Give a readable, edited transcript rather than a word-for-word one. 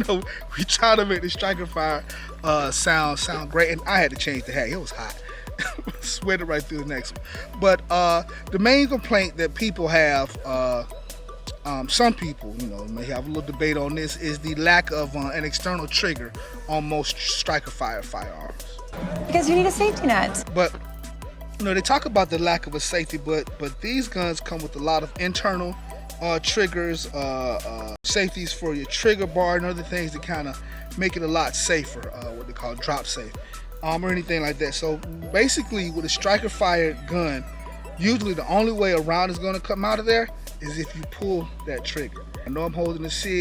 know, we try to make the striker fire sound great, and I had to change the hat. It was hot. Sweated right through the next one. But the main complaint that people have, some people, may have a little debate on this, is the lack of an external trigger on most striker fire firearms. Because you need a safety net. But they talk about the lack of a safety, but these guns come with a lot of internal triggers, safeties for your trigger bar and other things that kind of make it a lot safer, what they call drop safe, or anything like that. So basically with a striker fire gun, usually the only way a round is going to come out of there is if you pull that trigger. I know I'm holding a SIG.